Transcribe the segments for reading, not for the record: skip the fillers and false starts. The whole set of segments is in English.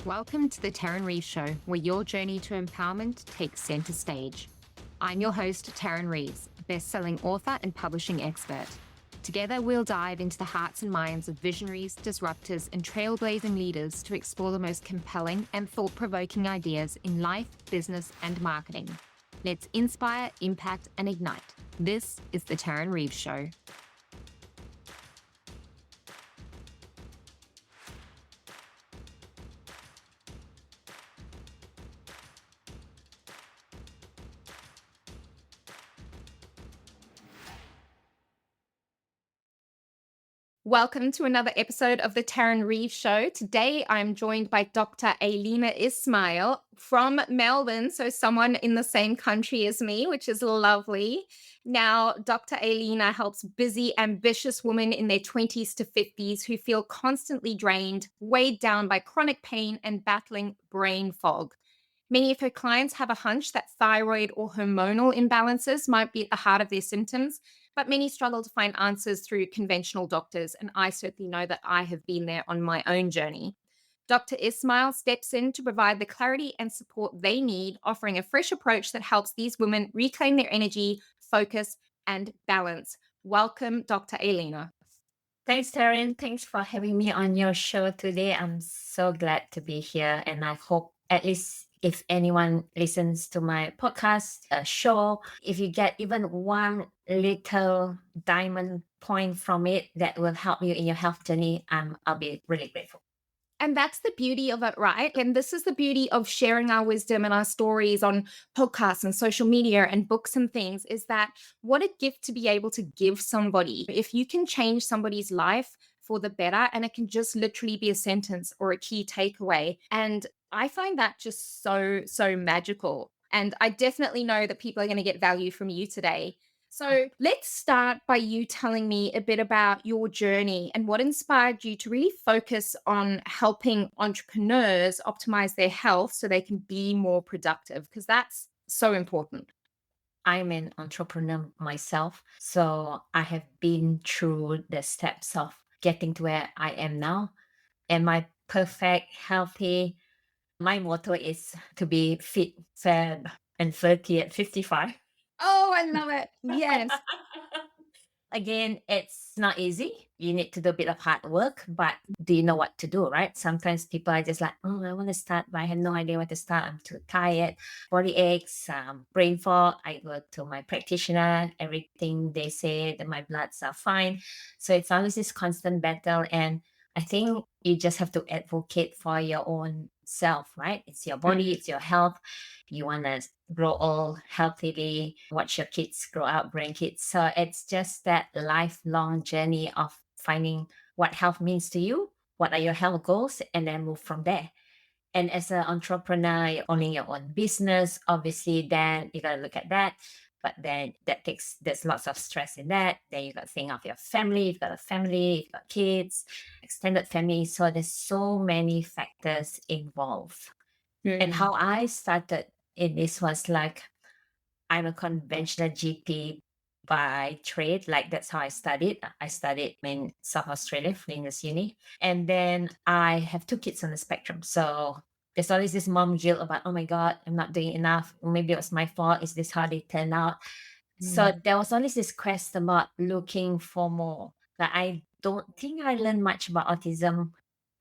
Welcome to the Tarryn Reeves Show, where your journey to empowerment takes center stage. I'm your host, Tarryn Reeves, a best-selling author and publishing expert. Together, we'll dive into the hearts and minds of visionaries, disruptors, and trailblazing leaders to explore the most compelling and thought-provoking ideas in life, business, and marketing. Let's inspire, impact, and ignite. This is the Tarryn Reeves Show. Welcome to another episode of the Tarryn Reeves Show. Today, I'm joined by Dr. Ailina Ismail from Melbourne, so someone in the same country as me, which is lovely. Now, Dr. Ailina helps busy, ambitious women in their 20s to 50s who feel constantly drained, weighed down by chronic pain, and battling brain fog. Many of her clients have a hunch that thyroid or hormonal imbalances might be at the heart of their symptoms, but many struggle to find answers through conventional doctors, and I certainly know that I have been there on my own journey. Dr. Ismail steps in to provide the clarity and support they need, offering a fresh approach that helps these women reclaim their energy, focus, and balance. Welcome, Dr. Ailina. Thanks, Taryn. Thanks for having me on your show today. I'm so glad to be here, and I hope at least if anyone listens to my podcast show, if you get even one little diamond point from it that will help you in your health journey, I'll be really grateful. And that's the beauty of it, right? And this is the beauty of sharing our wisdom and our stories on podcasts and social media and books and things, is that what a gift to be able to give somebody. If you can change somebody's life for the better, and it can just literally be a sentence or a key takeaway. And I find that just so magical. And I definitely know that people are going to get value from you today. So let's start by you telling me a bit about your journey and what inspired you to really focus on helping entrepreneurs optimize their health so they can be more productive, because that's so important. I'm an entrepreneur myself, so I have been through the steps of getting to where I am now. Am I perfect, healthy? My motto is to be fit, fab, and 30 at 55. Oh, I love it. Yes. Again, it's not easy. You need to do a bit of hard work, but do you know what to do, right? Sometimes people are just like, oh, I want to start, but I have no idea where to start. I'm too tired, body aches, brain fog. I go to my practitioner, everything they say that my bloods are fine. So it's always this constant battle. And I think you just have to advocate for your own self, right? It's your body, it's your health. You want to grow old healthily, watch your kids grow up, grandkids. So it's just that lifelong journey of finding what health means to you, what are your health goals, and then move from there. And as an entrepreneur, you're owning your own business, obviously, then you got to look at that. But then there's lots of stress in that. Then you got to think of your family. You've got a family, you've got kids, extended family. So there's so many factors involved. And how I started in this was like, I'm a conventional GP by trade. Like that's how I studied. I studied in South Australia, Flinders Uni. And then I have two kids on the spectrum. So there's always this mom guilt about, oh my God, I'm not doing enough. Maybe it was my fault. Is this how they turn out? So there was always this quest about looking for more. Like I don't think I learned much about autism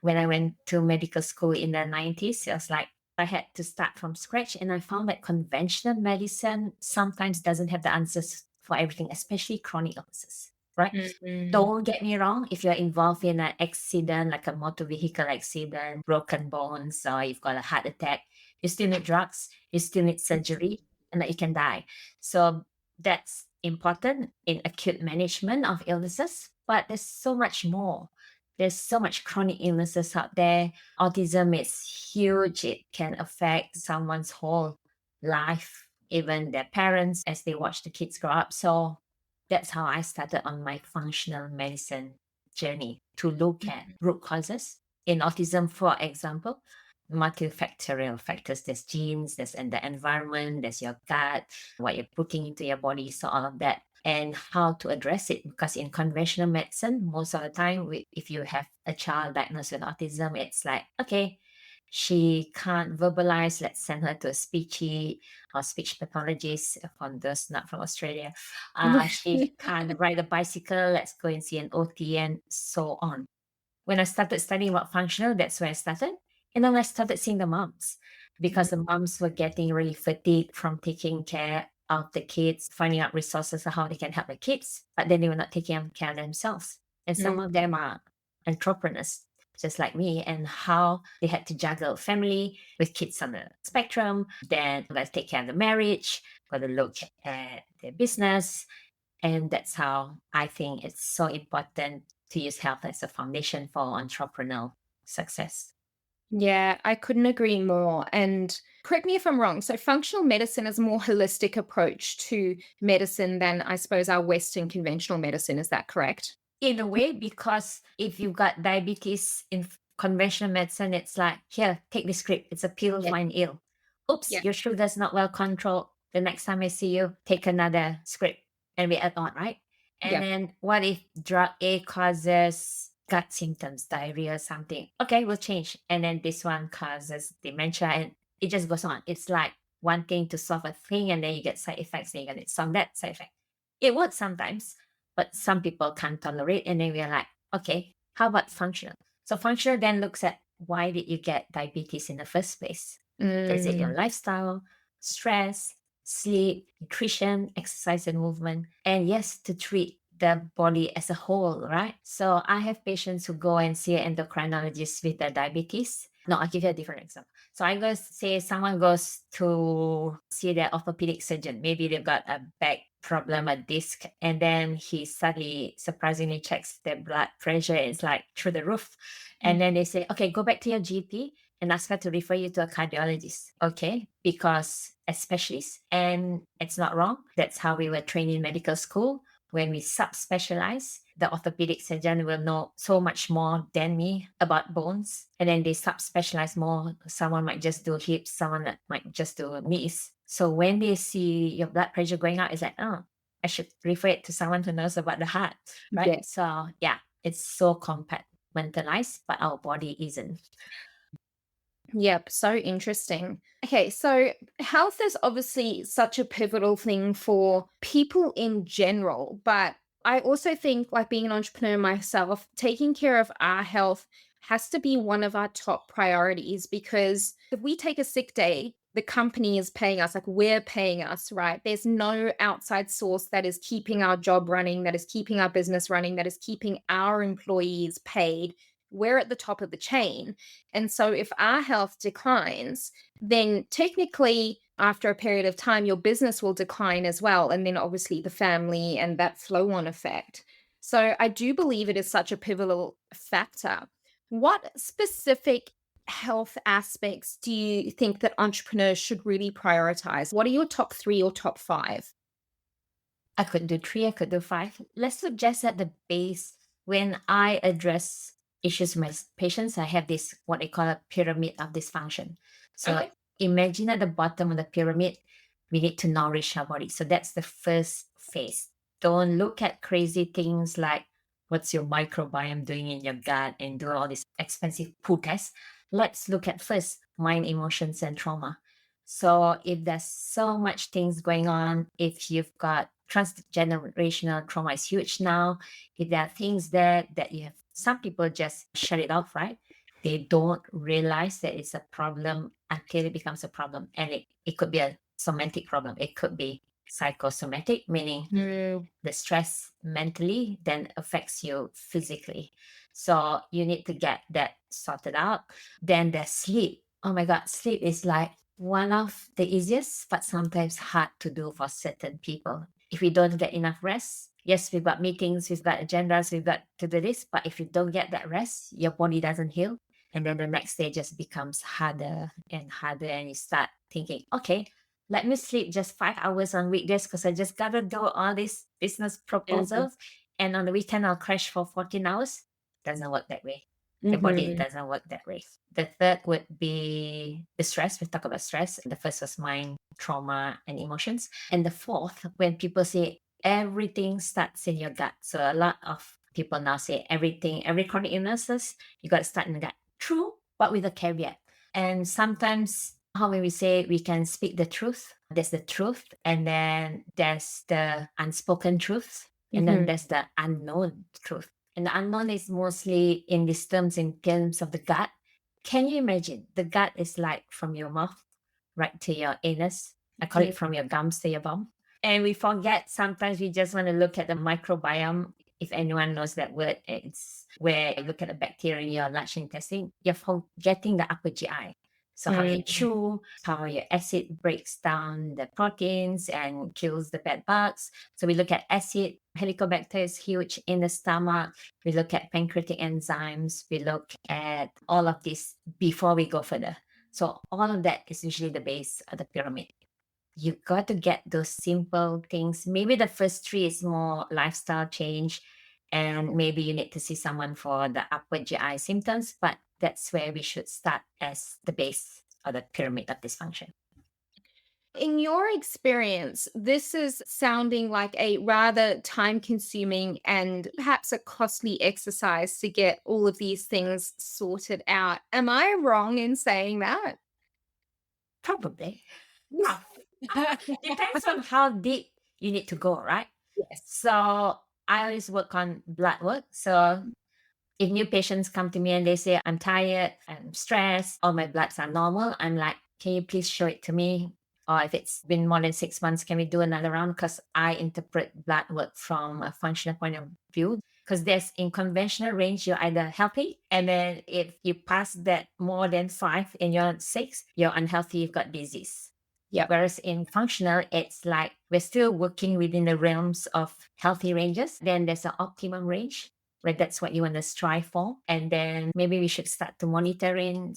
when I went to medical school in the 90s. It was like I had to start from scratch. And I found that conventional medicine sometimes doesn't have the answers for everything, especially chronic illnesses, right? Don't get me wrong, if you're involved in an accident, like a motor vehicle accident, broken bones, or you've got a heart attack, you still need drugs, you still need surgery, and that you can die. So that's important in acute management of illnesses, but there's so much more. There's so much chronic illnesses out there. Autism is huge. It can affect someone's whole life, even their parents as they watch the kids grow up. So that's how I started on my functional medicine journey to look at root causes. In autism, for example, multifactorial factors. There's genes, there's in the environment, there's your gut, what you're putting into your body, so all of that, and how to address it. Because in conventional medicine, most of the time, if you have a child diagnosed with autism, it's like, okay, She can't verbalize, let's send her to a speechy or speech pathologist for those not from Australia. She can't ride a bicycle, let's go and see an OT and so on. When I started studying about functional, that's where I started. And then I started seeing the moms because the moms were getting really fatigued from taking care of the kids, finding out resources of how they can help the kids, but then they were not taking care of themselves. And some of them are entrepreneurs, just like me, and how they had to juggle family with kids on the spectrum, then let's take care of the marriage, got to look at their business. And that's how I think it's so important to use health as a foundation for entrepreneurial success. Yeah, I couldn't agree more. And correct me if I'm wrong. So, functional medicine is a more holistic approach to medicine than, I suppose, our Western conventional medicine. Is that correct? In a way, because if you've got diabetes in conventional medicine, it's like, here, take this script. It's a pill, Yeah. fine ill. Oops, Yeah. your sugar's not well controlled. The next time I see you, take another script and we add on, right? And Yeah. then what if drug A causes gut symptoms, diarrhea or something? Okay, we'll change. And then this one causes dementia and it just goes on. It's like one thing to solve a thing and then you get side effects and you get some that side effect. It works sometimes, but some people can't tolerate. And then we're like, okay, how about functional? So functional then looks at why did you get diabetes in the first place? Is it your Mm, lifestyle, stress, sleep, nutrition, exercise, and movement? And yes, to treat the body as a whole, right? So I have patients who go and see an endocrinologist with their diabetes. No, I'll give you a different example. So I go say someone goes to see their orthopedic surgeon. Maybe they've got a back problem, a disc, and then he suddenly surprisingly checks their blood pressure. It's like through the roof. And then they say, okay, go back to your GP and ask her to refer you to a cardiologist. Okay, because as specialists, and it's not wrong. That's how we were trained in medical school. When we subspecialize, the orthopedic surgeon will know so much more than me about bones. And then they subspecialize more. Someone might just do hips, someone that might just do knees. So when they see your blood pressure going up, it's like, oh, I should refer it to someone who knows about the heart, right? yeah. So yeah, it's so compartmentalized, but our body isn't. Yep, so interesting. Okay, so health is obviously such a pivotal thing for people in general, but I also think, like being an entrepreneur myself, taking care of our health has to be one of our top priorities because if we take a sick day, the company is paying us, like we're paying us, right? There's no outside source that is keeping our job running, that is keeping our business running, that is keeping our employees paid. We're at the top of the chain. And so if our health declines, then technically after a period of time, your business will decline as well. And then obviously the family and that flow on effect. So I do believe it is such a pivotal factor. What specific health aspects do you think that entrepreneurs should really prioritize? What are your top 3 or top 5? I could do three, I could do five. Let's suggest at the base, when I address issues with my patients, I have this what they call a pyramid of dysfunction. So Okay. imagine at the bottom of the pyramid, we need to nourish our body. So that's the first phase. Don't look at crazy things like what's your microbiome doing in your gut and do all these expensive poo tests. Let's look at first mind, emotions, and trauma. So if there's so much things going on, if you've got transgenerational trauma is huge now. If there are things there that you have, some people just shut it off, right? They don't realize that it's a problem until it becomes a problem. And it could be a somatic problem. It could be psychosomatic, meaning Mm, the stress mentally then affects you physically. So you need to get that sorted out. Then there's sleep. Oh my God, sleep is like one of the easiest, but sometimes hard to do for certain people. If we don't get enough rest, yes, we've got meetings, we've got agendas, we've got to do this, but if you don't get that rest, your body doesn't heal. And then the next day just becomes harder and harder, and you start thinking, okay, let me sleep just 5 hours on weekdays because I just gotta do all these business mhm, proposals. And on the weekend, I'll crash for 14 hours. Doesn't work that way. The body mhm. doesn't work that way. The third would be the stress. We talk about stress. The first was mind, trauma, and emotions. And the fourth, when people say everything starts in your gut. So a lot of people now say everything, every chronic illnesses, you got to start in the gut. True, but with a caveat. And sometimes how we say we can speak the truth. There's the truth, and then there's the unspoken truth, and then Mhm. there's the unknown truth. And the unknown is mostly in these terms, in terms of the gut. Can you imagine? The gut is like from your mouth right to your anus. I call Mhm. it from your gums to your bum. And we forget sometimes we just want to look at the microbiome. If anyone knows that word, it's where you look at the bacteria in your large intestine. You're forgetting the upper GI. So how you Mm. chew, how your acid breaks down the proteins and kills the bad bugs. So we look at acid. Helicobacter is huge in the stomach. We look at pancreatic enzymes. We look at all of this before we go further. So all of that is usually the base of the pyramid. You got to get those simple things. Maybe the first three is more lifestyle change, and maybe you need to see someone for the upper GI symptoms, but that's where we should start as the base of the pyramid of dysfunction. In your experience, this is sounding like a rather time consuming and perhaps a costly exercise to get all of these things sorted out. Am I wrong in saying that? Probably. Yeah. Depends on how deep you need to go, right? Yes. So I always work on blood work. So if new patients come to me and they say, I'm tired, I'm stressed, all my bloods are normal, I'm like, can you please show it to me? Or if it's been more than 6 months, can we do another round? Because I interpret blood work from a functional point of view. Because there's in conventional range, you're either healthy, and then if you pass that more than 5 and you're 6, you're unhealthy, you've got disease. Yep. Whereas in functional, it's like we're still working within the realms of healthy ranges. Then there's an optimum range where that's what you want to strive for. And then maybe we should start to monitor in.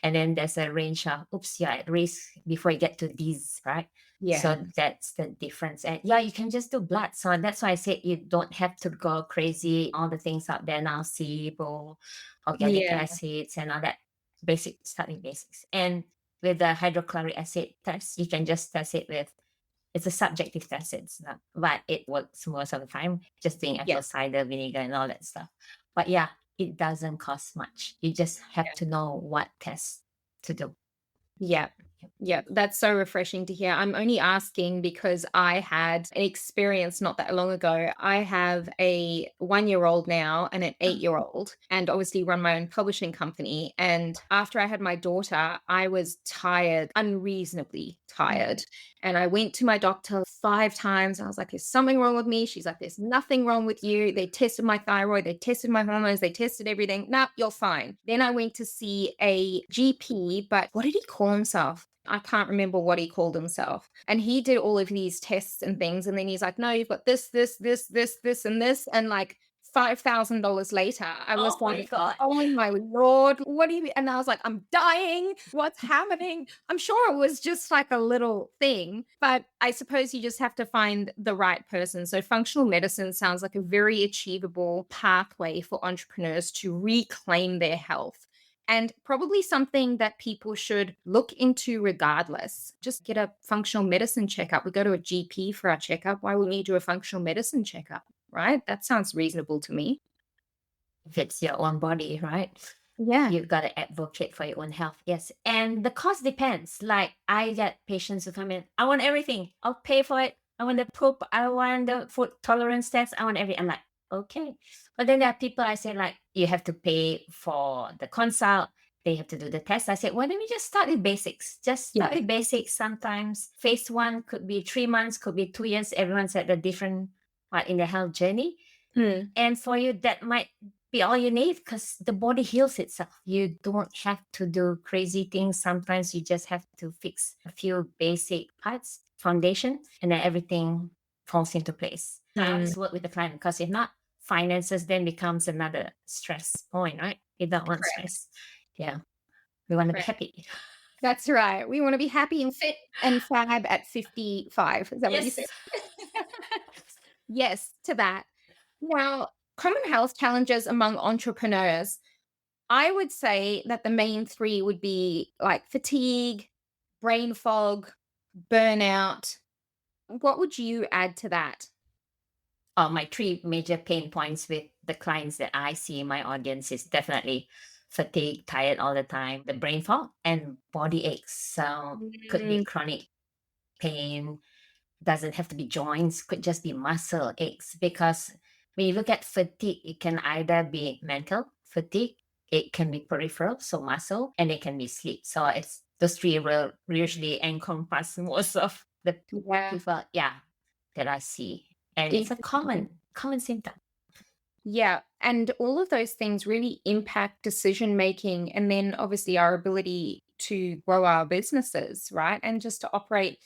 And then there's a range of, oops, you're at risk before you get to these, right? Yeah. So that's the difference. And yeah, you can just do blood. So that's why I said you don't have to go crazy. All the things out there now, SIBO, organic Yeah. acids, and all that basic, starting basics. And with the hydrochloric acid test, you can just test it with, it's a subjective test, it's not, but it works most of the time, just doing apple Yes. cider vinegar and all that stuff. But yeah, it doesn't cost much. You just have to know what test to do. Yeah. Yeah, that's so refreshing to hear. I'm only asking because I had an experience not that long ago. I have a 1-year-old now and an 8-year-old, and obviously run my own publishing company. And after I had my daughter, I was tired, unreasonably tired. And I went to my doctor 5 times. I was like, there's something wrong with me. She's like, there's nothing wrong with you. They tested my thyroid, they tested my hormones, they tested everything. Nah, you're fine. Then I went to see a GP, but what did he call himself? I can't remember what he called himself. And he did all of these tests and things. And then he's like, no, you've got this, and this. And like $5,000 later, I was Oh my like, God. oh my Lord, what do you mean? And I was like, I'm dying. What's happening? I'm sure it was just like a little thing, but I suppose you just have to find the right person. So functional medicine sounds like a very achievable pathway for entrepreneurs to reclaim their health. And probably something that people should look into regardless. Just get a functional medicine checkup. We go to a GP for our checkup. Why wouldn't you do a functional medicine checkup? Right? That sounds reasonable to me. If it's your own body, right? Yeah. You've got to advocate for your own health. Yes. And the cost depends. Like I get patients who come in, I want everything. I'll pay for it. I want the poop. I want the food tolerance test. I want everything. I'm like, okay. But then there are people I say, like, you have to pay for the consult. They have to do the test. I said, why don't we just start with basics? Just start Yeah. with basics. Sometimes phase one could be 3 months, could be 2 years. Everyone's at a different part in their health journey. Hmm. And for you, that might be all you need because the body heals itself. You don't have to do crazy things. Sometimes you just have to fix a few basic parts, foundation, and then everything falls into place. I Hmm. always work with the client because if not, finances then becomes another stress point, right? You don't want Correct. stress. Yeah. We want to be Correct. happy. That's right. We want to be happy and fit and fab at 55. Is that what you said? Yes. Yes, to that. Now, common health challenges among entrepreneurs, I would say that the main three would be like fatigue, brain fog, burnout. What would you add to that? My three major pain points with the clients that I see in my audience is definitely fatigue, tired all the time, the brain fog, and body aches. So could be Mm, chronic pain, doesn't have to be joints, could just be muscle aches. Because when you look at fatigue, it can either be mental fatigue, it can be peripheral, so muscle, and it can be sleep. So it's those three will usually encompass most of the yeah, people, yeah, that I see. And it's a interesting. common symptom. Yeah. And all of those things really impact decision making and then obviously our ability to grow our businesses, right? And just to operate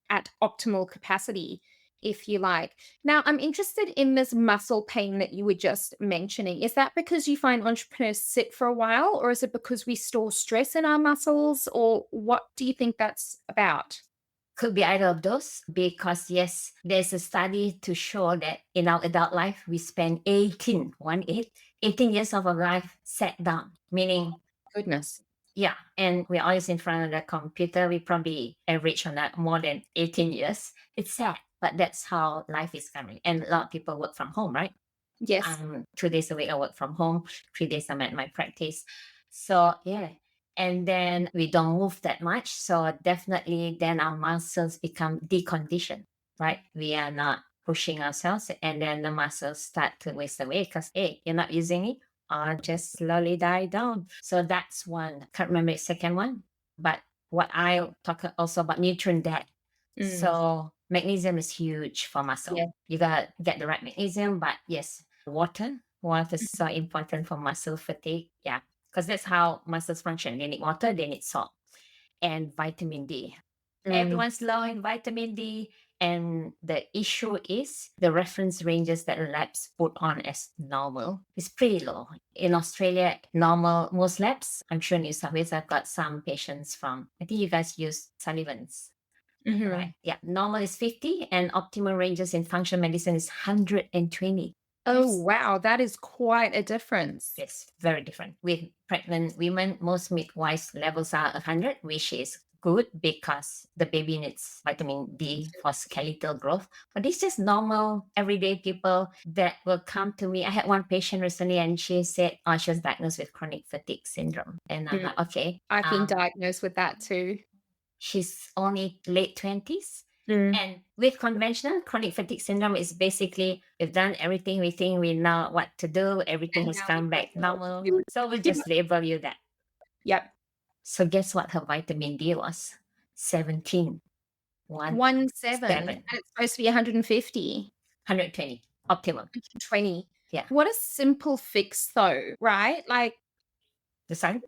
at optimal capacity, if you like. Now, I'm interested in this muscle pain that you were just mentioning. Is that because you find entrepreneurs sit for a while, or is it because we store stress in our muscles, or what do you think that's about? Could be either of those because, yes, there's a study to show that in our adult life, we spend 18 years of our life sat down, meaning, Goodness. yeah, and we're always in front of the computer. We probably average on that more than 18 years. It's sad, but that's how life is coming. And a lot of people work from home, right? Yes. 2 days a week I work from home, 3 days I'm at my practice. So yeah. And then we don't move that much. So definitely then our muscles become deconditioned, right? We are not pushing ourselves and then the muscles start to waste away because hey, you're not using it or just slowly die down. So that's one. Can't remember the second one. But what I talk also about nutrient debt. Mm, So magnesium is huge for yeah. muscle. You gotta get the right magnesium, but yes, water. Water is so important for muscle fatigue. Yeah, because that's how muscles function. They need water, they need salt, and vitamin D. Mm, Everyone's low in vitamin D, and the issue is the reference ranges that labs put on as normal is pretty low. In Australia, normal most labs. I'm sure New South Wales. I've got some patients from. I think you guys use Sullivan's. mhm. Right. Yeah. Normal is 50 and optimal ranges in functional medicine is 120. Oh, Yes. wow, that is quite a difference. It's very different. With pregnant women, most midwives levels are 100, which is good because the baby needs vitamin D for skeletal growth. But it's just normal, everyday people that will come to me. I had one patient recently and she said, oh, she was diagnosed with chronic fatigue syndrome. And I'm Mm, like, okay, I've been diagnosed with that too. she's only late 20s. Mm. And with conventional chronic fatigue syndrome, is basically we've done everything we think we know what to do, everything And has now we come don't back know what normal. to do. So we Yeah. just label you that. Yep. So guess what her vitamin D was? 17. 17, and 17. it's supposed to be 150, 120. Optimum. 120. Yeah. What a simple fix though, right? Like, The sun?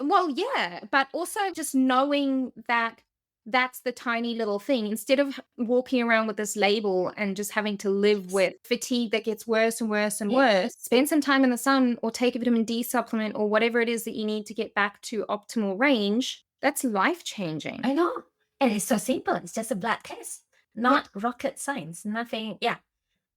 well, yeah, but also just knowing that that's the tiny little thing instead of walking around with this label and just having to live with fatigue that gets worse and worse and Yeah. worse. Spend some time in the sun or take a vitamin D supplement or whatever it is that you need to get back to optimal range. That's life changing. I know. And it's so simple. It's just a blood test, Yep. not rocket science. Nothing. Yeah.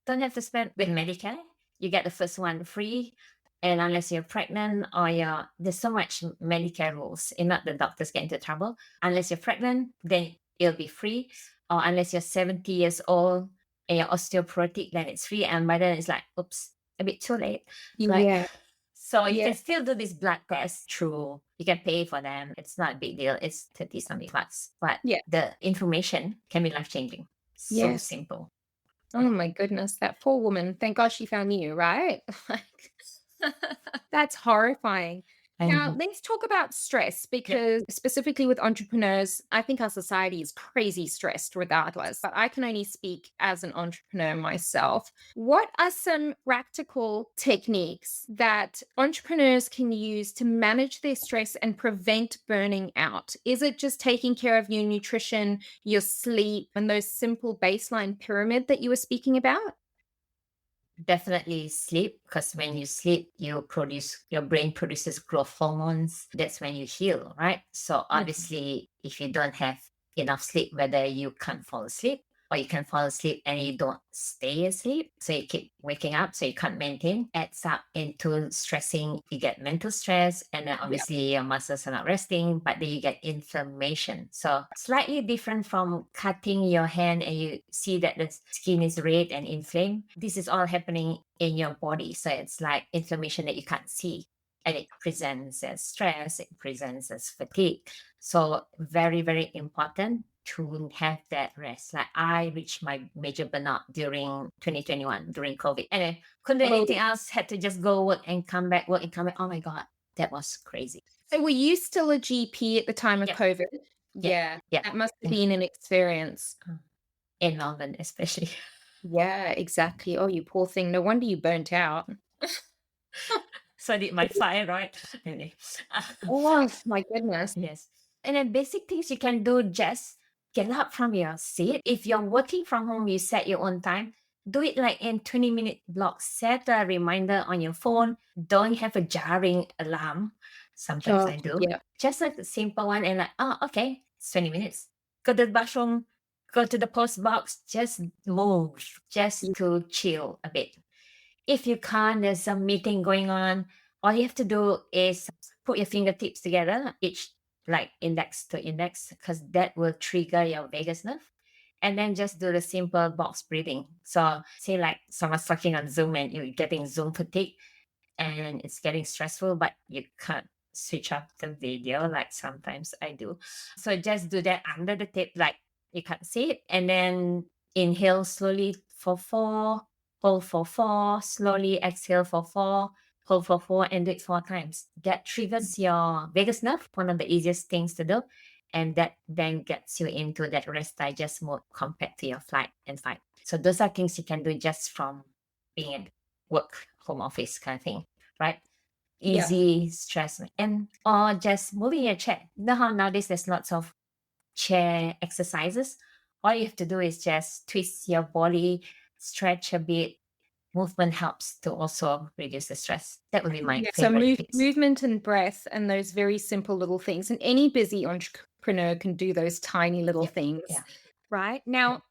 Don't have to spend with Medicare. You get the first one free. And unless you're pregnant or there's so much Medicare rules, and not the doctors get into trouble. Unless you're pregnant, then it'll be free. Or unless you're 70 years old and you're osteoporotic, then it's free. And by then it's like, oops, a bit too late. Right. Yeah. So you Yeah. can still do this blood test through, you can pay for them. It's not a big deal. It's 30 something bucks. But Yeah. the information can be life changing. So Yes. simple. Oh my goodness, that poor woman. Thank God she found you, right? Like, that's horrifying. Now, And let's talk about stress yeah. because, specifically with entrepreneurs, I think our society is crazy stressed regardless. But I can only speak as an entrepreneur myself. What are some practical techniques that entrepreneurs can use to manage their stress and prevent burning out? Is it just taking care of your nutrition, your sleep, and those simple baseline pyramid that you were speaking about? Definitely sleep, because when you sleep, your brain produces growth hormones. That's when you heal, right? So Mhm. obviously, if you don't have enough sleep, whether you can't fall asleep or you can fall asleep and you don't stay asleep, so you keep waking up, so you can't maintain, adds up into stressing. You get mental stress, and then Yeah. obviously your muscles are not resting, but then you get inflammation. So slightly different from cutting your hand and you see that the skin is red and inflamed. This is all happening in your body. So it's like inflammation that you can't see. and it presents as stress, it presents as fatigue. So very, very important to have that rest. Like I reached my major burnout during 2021, during COVID. And I couldn't do Oh, anything else, had to just go work and come back, work and come back. Oh my God, that was crazy. so were you still a GP at the time of Yep. COVID? Yeah. Yeah, Yeah. that must have been an experience. In Melbourne, especially. Yeah, exactly. Oh, you poor thing. No wonder you burnt out. So I did my fire, right? Anyway. Oh, my goodness. Yes. And then basic things you can do, just get up from your seat. If you're working from home, you set your own time. Do it like in 20-minute blocks. Set a reminder on your phone. Don't have a jarring alarm. Sometimes Oh, I do. yeah. Just like a simple one and like, oh, okay, it's 20 minutes. Go to the bathroom, go to the post box, just move, just to chill a bit. If you can't, there's some meeting going on, all you have to do is put your fingertips together, each like index to index, because that will trigger your vagus nerve. And then just do the simple box breathing. So say like someone's talking on Zoom and you're getting Zoom fatigue and it's getting stressful, but you can't switch off the video like sometimes I do. So just do that under the tip, like you can't see it, and then inhale slowly for 4, hold for 4, slowly exhale for 4, hold for 4, and do it 4 times. That triggers your vagus nerve, one of the easiest things to do. And that then gets you into that rest digest mode compared to your flight and fight. So those are things you can do just from being at work, home office kind of thing, right? Yeah. Easy stress, and or just moving your chair. You know how nowadays there's lots of chair exercises. All you have to do is just twist your body, stretch a bit. Movement helps to also reduce the stress. That would be my Yeah. So favorite tips. movement and breath and those very simple little things. And any busy entrepreneur can do those tiny little things. Yeah. Right. Now,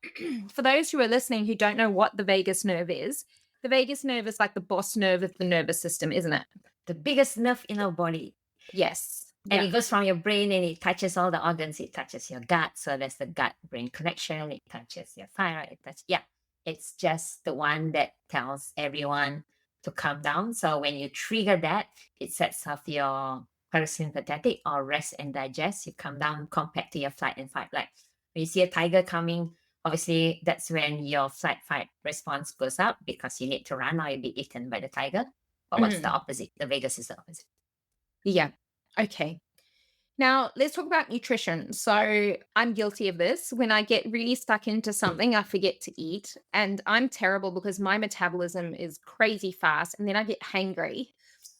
for those who are listening who don't know what the vagus nerve is, the vagus nerve is like the boss nerve of the nervous system, isn't it? The biggest nerve in our body. Yes. And Yeah. it goes from your brain and it touches all the organs. It touches your gut. So there's the gut brain connection. It touches your thyroid. It's just the one that tells everyone to calm down. So when you trigger that, it sets off your parasympathetic or rest and digest. You come down compared to your flight and fight. Like when you see a tiger coming, obviously that's when your flight fight response goes up because you need to run or you'll be eaten by the tiger. But what's the opposite? The vagus is the opposite. Yeah. Okay. Now, let's talk about nutrition. So, I'm guilty of this. When I get really stuck into something, I forget to eat. And I'm terrible because my metabolism is crazy fast and then I get hangry.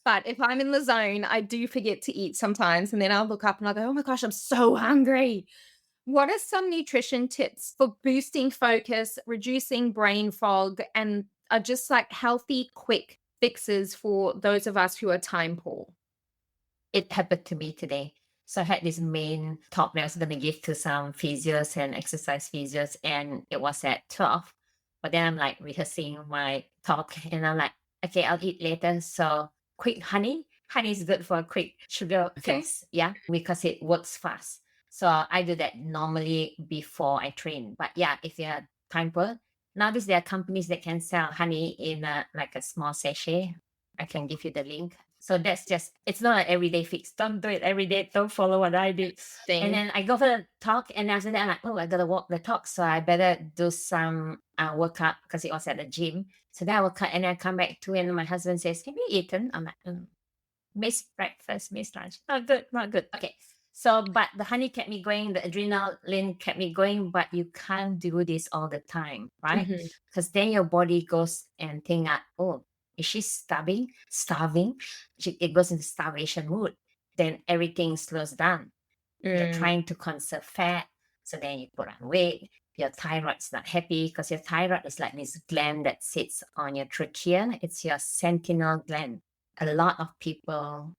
But if I'm in the zone, I do forget to eat sometimes. And then I'll look up and I'll go, oh my gosh, I'm so hungry. What are some nutrition tips for boosting focus, reducing brain fog, and are just like healthy, quick fixes for those of us who are time poor? It happened to me today. So I had this main talk that I was going to give to some physios and exercise physios, and it was at 12. But then I'm like rehearsing my talk, and I'm like, okay, I'll eat later. So quick honey. Honey is good for a quick sugar fix. Yeah, because it works fast. So I do that normally before I train. But yeah, if you're time poor, nowadays there are companies that can sell honey in like a small sachet. I can give you the link. So that's just, it's not an everyday fix. Don't do it every day. Don't follow what I did. And then I go for the talk, and after that, I'm like, oh, I gotta walk the talk. So I better do some workout because it was at the gym. So then I work out and then I come back to, and my husband says, have you eaten? I'm like, miss breakfast, miss lunch. Not good, not good. Okay. So, but the honey kept me going, the adrenaline kept me going, but you can't do this all the time, right? Because then your body goes and think, oh, is she starving? It goes into starvation mood. Then everything slows down. You're trying to conserve fat. So then you put on weight. Your thyroid's not happy because your thyroid is like this gland that sits on your trachea. It's your sentinel gland. A lot of people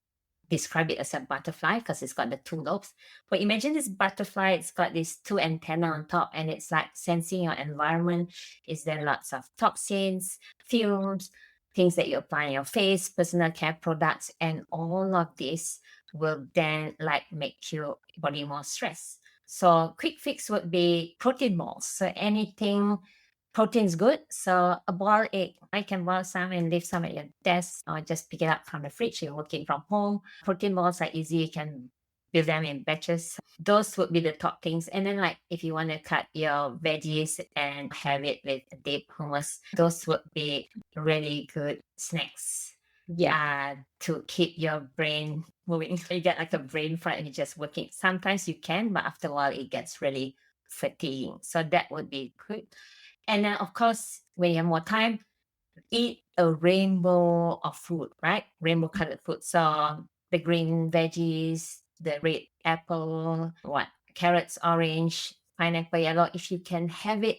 describe it as a butterfly because it's got the 2 lobes. But imagine this butterfly, it's got these 2 antennae on top, and it's like sensing your environment. Is there lots of toxins, fumes, things that you apply on your face, personal care products, and all of this will then like make your body more stressed. So quick fix would be protein balls. So anything Protein's good. So a boiled egg, I can boil some and leave some at your desk or just pick it up from the fridge. You're working from home. Protein balls are easy. You can build them in batches. Those would be the top things. And then like if you want to cut your veggies and have it with dip hummus, those would be really good snacks Yeah. to keep your brain moving. You get like a brain fry and you're just working. Sometimes you can, but after a while it gets really fatiguing. So that would be good. And then of course, when you have more time, eat a rainbow of food, right? Rainbow colored food. So the green veggies, the red apple, what? Carrots, orange, pineapple, yellow. If you can have it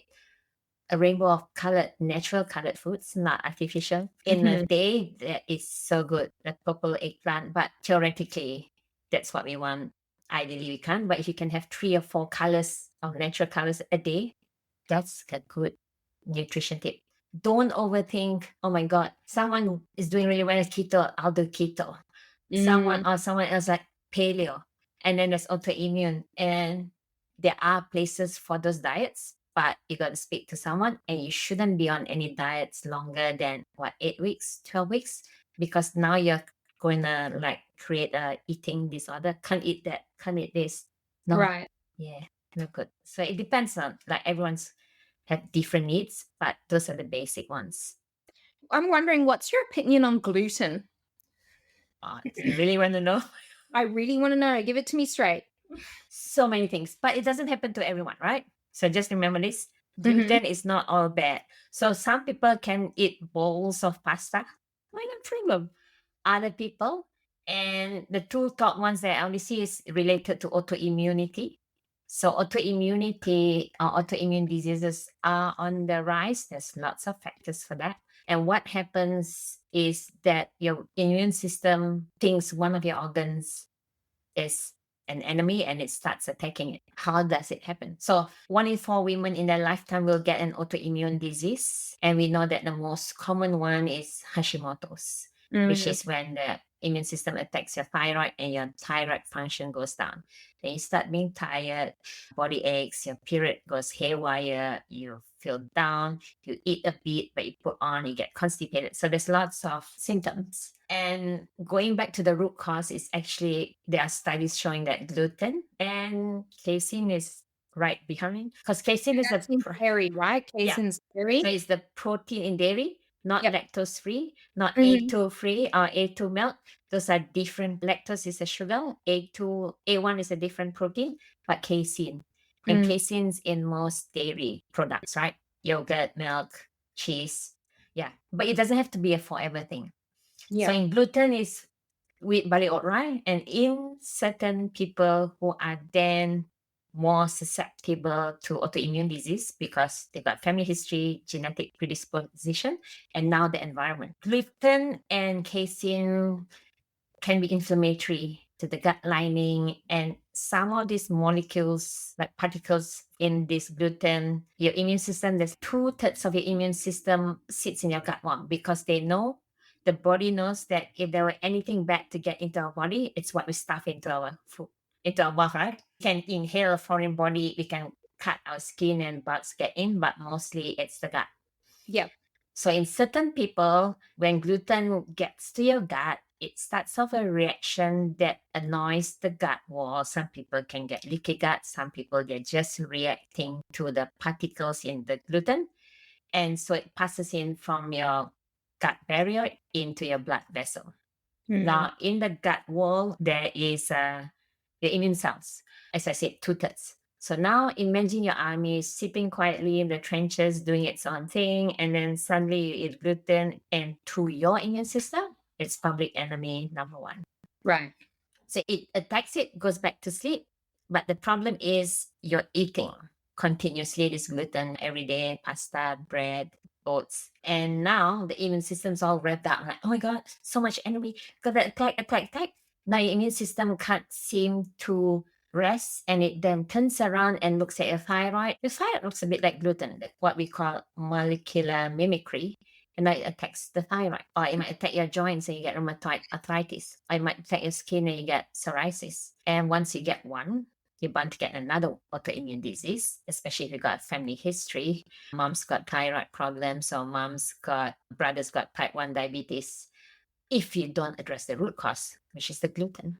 a rainbow of colored, natural colored foods, not artificial. In a Mhm. day, that is so good. The purple eggplant, but theoretically, that's what we want. Ideally, we can't. But if you can have 3 or 4 colors of natural colors a day, that's a good nutrition tip. Don't overthink. Oh my God, someone is doing really well at keto. I'll do keto. Mm. Someone else like paleo, and then there's autoimmune, and there are places for those diets, but you got to speak to someone, and you shouldn't be on any diets longer than what 8 weeks, 12 weeks, because now you're going to like create a eating disorder. Can't eat that. Can't eat this. No, Right. yeah, no good. So it depends on like everyone's have different needs, but those are the basic ones. I'm wondering, what's your opinion on gluten? You really want to know? I really want to know. Give it to me straight. So many things, but it doesn't happen to everyone, right? So just remember this: Mhm. gluten is not all bad. So some people can eat bowls of pasta, why not problem? Other people, and the two top ones that I only see is related to autoimmunity. So autoimmunity or autoimmune diseases are on the rise. There's lots of factors for that. And what happens is that your immune system thinks one of your organs is an enemy and it starts attacking it. How does it happen? So 1 in 4 women in their lifetime will get an autoimmune disease. And we know that the most common one is Hashimoto's, which Mm. is when the immune system attacks your thyroid and your thyroid function goes down. Then you start being tired, body aches, your period goes haywire, you feel down, you eat a bit, but you put on, you get constipated. So there's lots of symptoms. And going back to the root cause is actually there are studies showing that gluten and casein is right behind, because casein is That's in dairy, right? yeah. Casein's So dairy. it's the protein in dairy, not Yep. lactose free, not Mhm. A2 free or A2 milk. Those are different. Lactose is a sugar. A2, A1 is a different protein, but casein. And Mm. casein's in most dairy products, right? Yogurt, milk, cheese. Yeah. But it doesn't have to be a forever thing. So Yeah. in gluten is wheat, barley, oat, rye, and in certain people who are then more susceptible to autoimmune disease because they got family history, genetic predisposition, and now the environment. Gluten and casein can be inflammatory to the gut lining, and some of these molecules, like particles in this gluten, your immune system, there's 2/3 of your immune system sits in your gut wall because they know, the body knows that if there were anything bad to get into our body, it's what we stuff into our food, into our mouth, right? We can inhale a foreign body, we can cut our skin and bugs get in, but mostly it's the gut. Yep. So in certain people, when gluten gets to your gut, it starts off a reaction that annoys the gut wall. Some people can get leaky gut. Some people, they're just reacting to the particles in the gluten. And so it passes in from your gut barrier into your blood vessel. Mm. Now, in the gut wall, there is the immune cells. As I said, 2/3. So now imagine your army sitting quietly in the trenches doing its own thing, and then suddenly you eat gluten, and through your immune system, it's public enemy number one. Right. So it attacks it, goes back to sleep. But the problem is you're eating continuously this gluten every day, pasta, bread, oats. And now the immune system's all revved up. Like, oh my God, so much enemy. Gotta attack. Now your immune system can't seem to rest, and it then turns around and looks at your thyroid. Your thyroid looks a bit like gluten, like what we call molecular mimicry. And it attacks the thyroid, or it might attack your joints and you get rheumatoid arthritis, or it might attack your skin and you get psoriasis. And once you get one, you're bound to get another autoimmune disease, especially if you got family history. Mom's got thyroid problems, or brother's got type 1 diabetes, if you don't address the root cause, which is the gluten.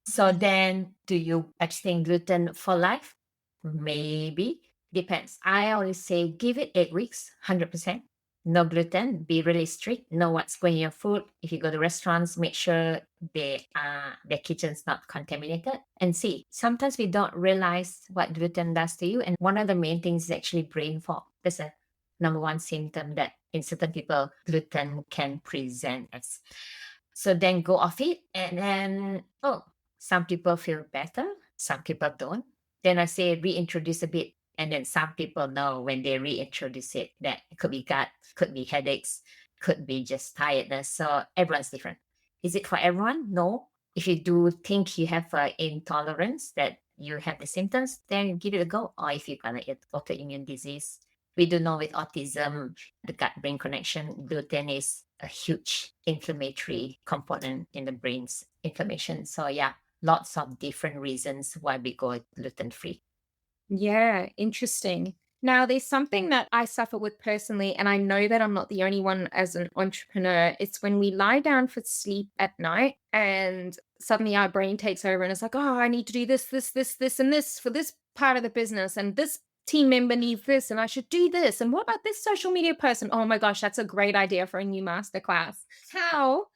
So then, do you abstain gluten for life? Maybe. Depends. I always say give it 8 weeks, 100%. No gluten, be really strict, know what's going in your food. If you go to restaurants, make sure their kitchen's not contaminated, and see. Sometimes we don't realize what gluten does to you. And one of the main things is actually brain fog. That's a number one symptom that in certain people gluten can present as. So then go off it, and then, some people feel better, some people don't. Then I say reintroduce a bit. And then some people know when they reintroduce it that it could be gut, could be headaches, could be just tiredness. So everyone's different. Is it for everyone? No. If you do think you have an intolerance, that you have the symptoms, then give it a go. Or if you've got an autoimmune disease, we do know with autism, the gut-brain connection, gluten is a huge inflammatory component in the brain's inflammation. So yeah, lots of different reasons why we go gluten-free. Yeah, interesting. Now, there's something that I suffer with personally, and I know that I'm not the only one as an entrepreneur. It's when we lie down for sleep at night and suddenly our brain takes over and it's like, oh, I need to do this, this, this, this, and this for this part of the business. And this team member needs this, and I should do this. And what about this social media person? Oh my gosh, that's a great idea for a new masterclass. How?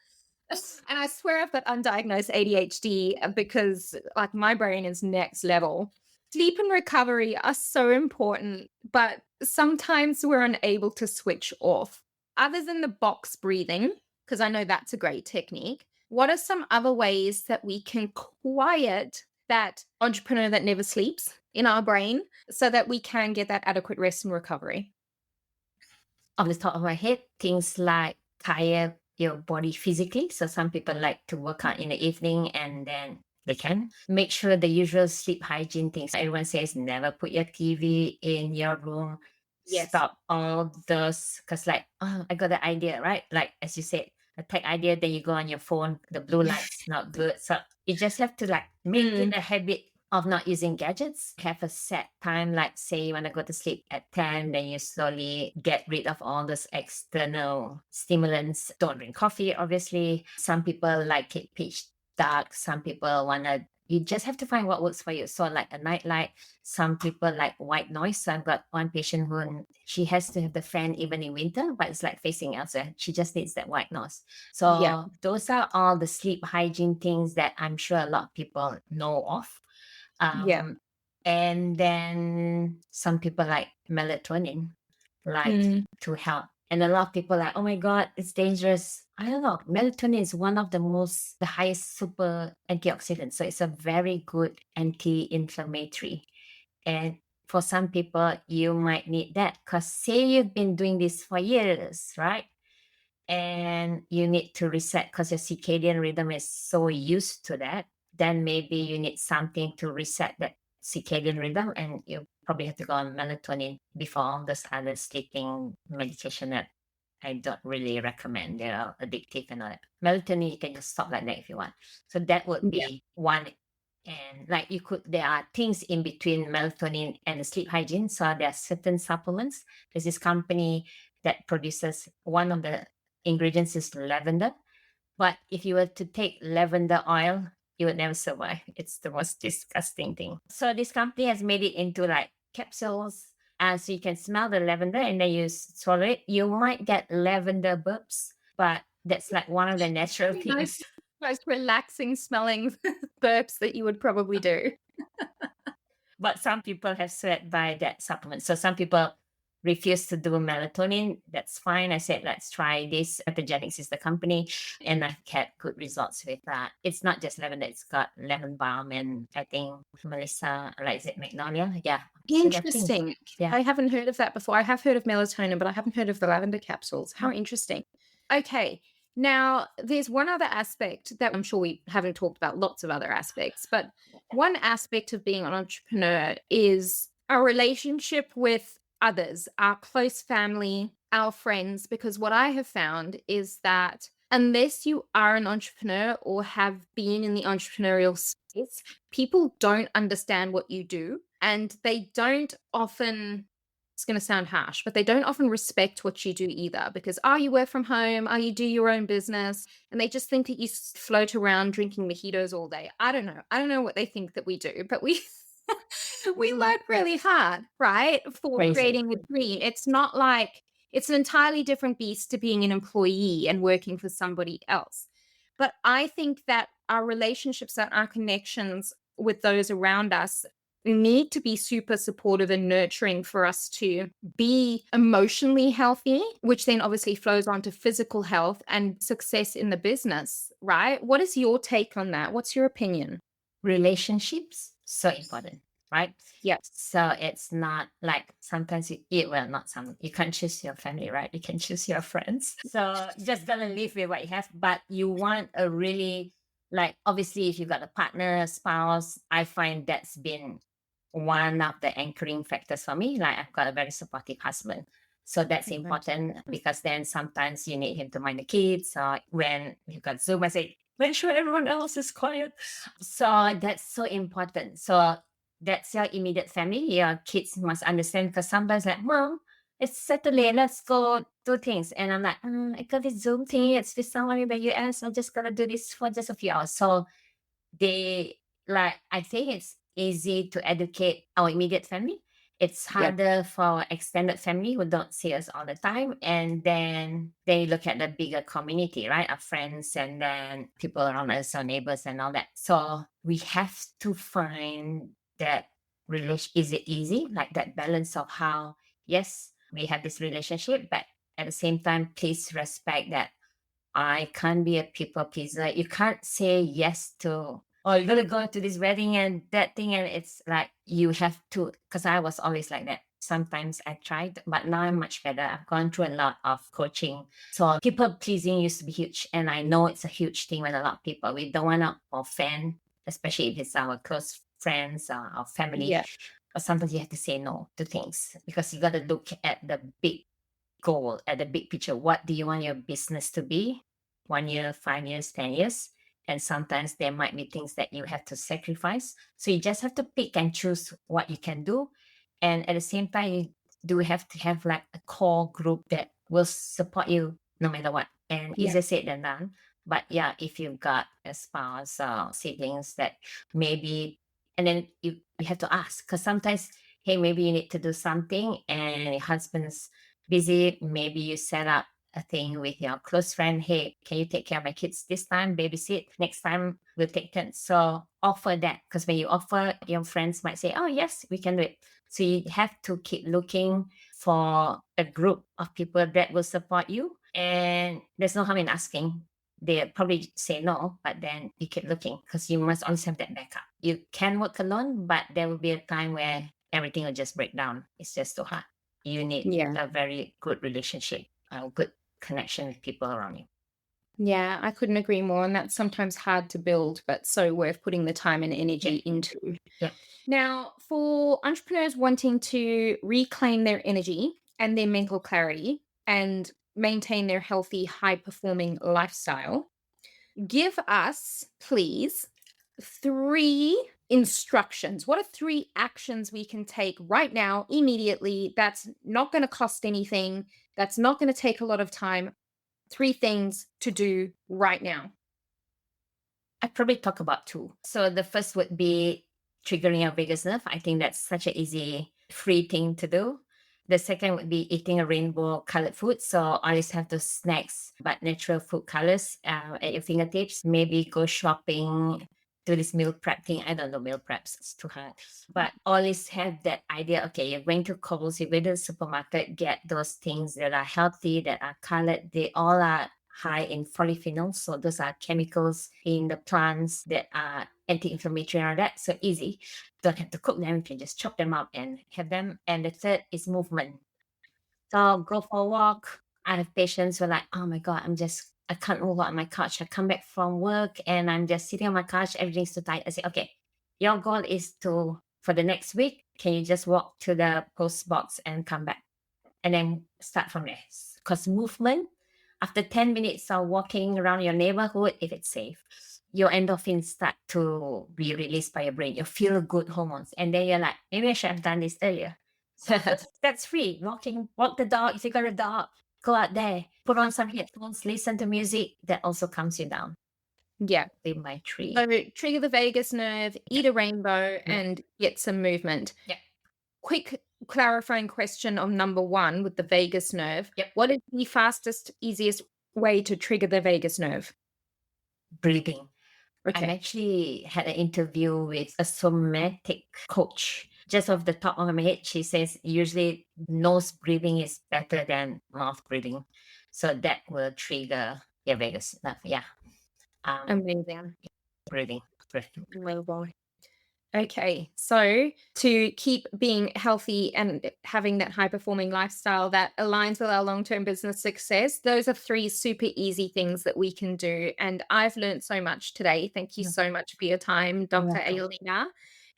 And I swear I've got undiagnosed ADHD because like my brain is next level. Sleep and recovery are so important, but sometimes we're unable to switch off. Other than the box breathing, because I know that's a great technique, what are some other ways that we can quiet that entrepreneur that never sleeps in our brain so that we can get that adequate rest and recovery? Off the top of my head, things like tire your body physically. So some people like to work out in the evening, and then they can make sure the usual sleep hygiene things. Everyone says never put your TV in your room. Yes. Stop all those, because like, oh, I got the idea, right? Like as you said, a tech idea, then you go on your phone, the blue light's not good. So you just have to like make it a habit of not using gadgets. Have a set time, like say you want to go to sleep at 10, then you slowly get rid of all those external stimulants. Don't drink coffee, obviously. Some people like it pitch dark. Some people you just have to find what works for you. So like a night light, some people like white noise. So I've got one patient who she has to have the fan even in winter, but it's like facing elsewhere. She just needs that white noise. So Yeah. those are all the sleep hygiene things that I'm sure a lot of people know of. Yeah. And then some people like melatonin, like to help. And a lot of people are like, oh my God, it's dangerous. I don't know. Melatonin is one of the highest super antioxidants. So it's a very good anti-inflammatory. And for some people, you might need that because say you've been doing this for years, right? And you need to reset because your circadian rhythm is so used to that. Then maybe you need something to reset that circadian rhythm, and you probably have to go on melatonin before this other sleeping medication that I don't really recommend. They're addictive and all that. Melatonin, you can just stop like that if you want. So that would Yeah. be one. And like there are things in between melatonin and the sleep hygiene. So there are certain supplements. There's this company that produces, one of the ingredients is lavender. But if you were to take lavender oil, you would never survive. It's the most disgusting thing. So this company has made it into like capsules. So you can smell the lavender and then you swallow it. You might get lavender burps, but that's like one of the natural Nice, things. most relaxing smelling burps that you would probably do. But some people have sweat by that supplement. So some people refuse to do melatonin. That's fine. I said, let's try this. Metagenics is the company, and I've had good results with that. It's not just lavender, it's got lemon balm, and I think Melissa likes it, magnolia. Yeah. So there are things. Interesting. Yeah. I haven't heard of that before. I have heard of melatonin, but I haven't heard of the lavender capsules. How interesting. Okay. Now, there's one other aspect that I'm sure we haven't talked about, lots of other aspects, but one aspect of being an entrepreneur is our relationship with others, our close family, our friends, because what I have found is that unless you are an entrepreneur or have been in the entrepreneurial space, people don't understand what you do. And they don't often, it's going to sound harsh, but they don't often respect what you do either because, oh, you work from home, oh, you do your own business. And they just think that you float around drinking mojitos all day. I don't know. I don't know what they think that we do, but we. We work really hard, right? For Crazy. creating a dream. It's not like it's an entirely different beast to being an employee and working for somebody else. But I think that our relationships and our connections with those around us need to be super supportive and nurturing for us to be emotionally healthy, which then obviously flows on to physical health and success in the business, right? What is your take on that? What's your opinion? Relationships, so important, right? Yeah. So it's not like sometimes well, not some, you can't choose your family, right? You can choose your friends. So just gonna live with what you have, but you want a really, like, obviously, if you've got a partner, a spouse, I find that's been one of the anchoring factors for me. Like, I've got a very supportive husband. So that's important because then sometimes you need him to mind the kids. So when you've got Zoom, I say, make sure everyone else is quiet. So that's so important. So that's your immediate family. Your kids must understand because sometimes like, Mom, it's Saturday, let's go do things. And I'm like, I got this Zoom thing. It's with someone in the US. I'm just gonna do this for just a few hours. So they, like, I think it's easy to educate our immediate family. It's Yeah. harder for extended family who don't see us all the time. And then they look at the bigger community, right? Our friends and then people around us, our neighbors and all that. So we have to find that relation. Is it easy? Like that balance of how, yes, we have this relationship, but at the same time, please respect that I can't be a people pleaser. You can't say yes to, oh, you're gonna go to this wedding and that thing, and it's like you have to. Because I was always like that. Sometimes I tried, but now I'm much better. I've gone through a lot of coaching. So people pleasing used to be huge, and I know it's a huge thing with a lot of people. We don't want to offend, especially if it's our close friends or our family. Yeah. But sometimes you have to say no to things because you got to look at the big goal, at the big picture. What do you want your business to be? 1 year, 5 years, 10 years. And sometimes there might be things that you have to sacrifice. So you just have to pick and choose what you can do. And at the same time, you do have to have like a core group that will support you no matter what. And Yeah. easier said than done. But yeah, if you've got a spouse or siblings that maybe, and then you have to ask because sometimes, hey, maybe you need to do something and your husband's busy, maybe you set up a thing with your close friend. Hey, can you take care of my kids this time? Babysit. Next time we'll take turns. So offer that because when you offer, your friends might say, oh, yes, we can do it. So you have to keep looking for a group of people that will support you. And there's no harm in asking. They'll probably say no, but then you keep looking because you must always have that backup. You can work alone, but there will be a time where everything will just break down. It's just too hard. You need Yeah. a very good relationship, a good connection with people around you. Yeah, I couldn't agree more. And that's sometimes hard to build, but so worth putting the time and energy into. Yeah. Now, for entrepreneurs wanting to reclaim their energy and their mental clarity and maintain their healthy, high performing lifestyle, give us, please, 3 instructions. What are 3 actions we can take right now, immediately, that's not going to cost anything, that's not going to take a lot of time? 3 things to do right now. I'd probably talk about two. So the first would be triggering your biggest nerve. I think that's such an easy, free thing to do. The second would be eating a rainbow colored food. So always have those snacks, but natural food colors at your fingertips. Maybe go shopping, do this meal prep thing. I don't know meal preps, it's too hard. But always have that idea, okay, you're going to Coles, you're going to the supermarket, get those things that are healthy, that are colored. They all are high in polyphenols. So those are chemicals in the plants that are anti-inflammatory and all that. So easy. Don't have to cook them. You can just chop them up and have them. And the third is movement. So go for a walk. I have patients who are like, oh my God, I can't move on my couch. I come back from work and I'm just sitting on my couch. Everything's too tight. I say, okay, your goal is to, for the next week, can you just walk to the post box and come back? And then start from there. Because movement After 10 minutes of walking around your neighborhood, if it's safe, your endorphins start to be released by your brain, your feel good hormones. And then you're like, maybe I should have done this earlier. So that's free. Walk the dog. If you got a dog, go out there, put on some headphones, listen to music. That also calms you down. Yeah. With my tree. So trigger the vagus nerve, eat a rainbow, and get some movement. Yeah. Quick clarifying question on number 1 with the vagus nerve. Yep. What is the fastest, easiest way to trigger the vagus nerve? Breathing. Okay. I actually had an interview with a somatic coach. Just off the top of my head, she says usually nose breathing is better than mouth breathing. So that will trigger your vagus nerve. Yeah. Amazing. Breathing. Okay, so to keep being healthy and having that high performing lifestyle that aligns with our long-term business success, those are 3 super easy things that we can do. And I've learned so much today. Thank you so much for your time, Dr. Ailina.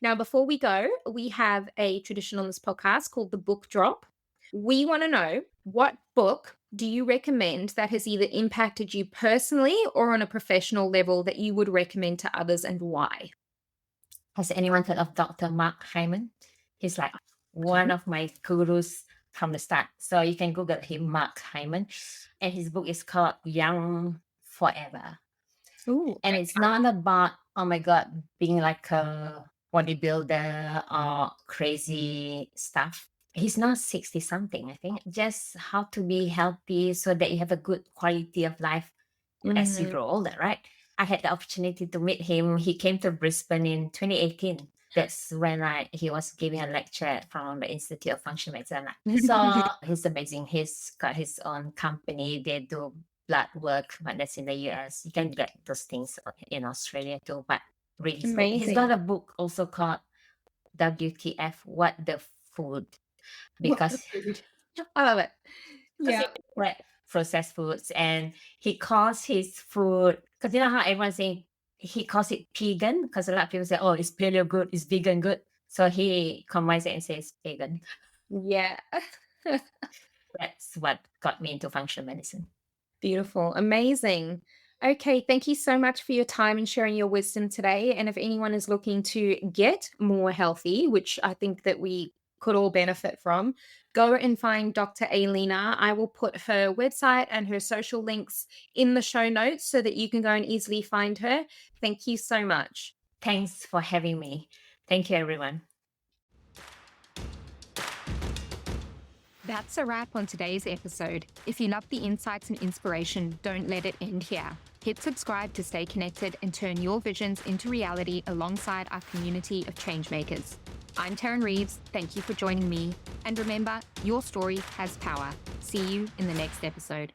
Now, before we go, we have a tradition on this podcast called the book drop. We want to know, what book do you recommend that has either impacted you personally or on a professional level that you would recommend to others, and why? Has anyone heard of Dr. Mark Hyman? He's like one of my gurus from the start. So you can Google him, Mark Hyman. And his book is called Young Forever. Ooh. And it's not about, oh my God, being like a bodybuilder or crazy stuff. He's not 60 something, I think. Just how to be healthy so that you have a good quality of life as you grow older, right? I had the opportunity to meet him. He came to Brisbane in 2018. That's when he was giving a lecture from the Institute of Functional Medicine. So he's amazing. He's got his own company. They do blood work, but that's in the US. You can get those things in Australia too. But really, he's got a book also called WTF, What the Food? Because I love it. Yeah. Processed foods, and he calls his food, because you know how everyone's saying he calls it vegan, because a lot of people say, oh, it's paleo good, it's vegan good. So he combines it and says vegan. Yeah. That's what got me into functional medicine. Beautiful. Amazing. Okay, thank you so much for your time and sharing your wisdom today. And if anyone is looking to get more healthy, which I think that we could all benefit from, go and find Dr. Ailina. I will put her website and her social links in the show notes so that you can go and easily find her. Thank you so much. Thanks for having me. Thank you, everyone. That's a wrap on today's episode. If you love the insights and inspiration, don't let it end here. Hit subscribe to stay connected and turn your visions into reality alongside our community of changemakers. I'm Tarryn Reeves. Thank you for joining me. And remember, your story has power. See you in the next episode.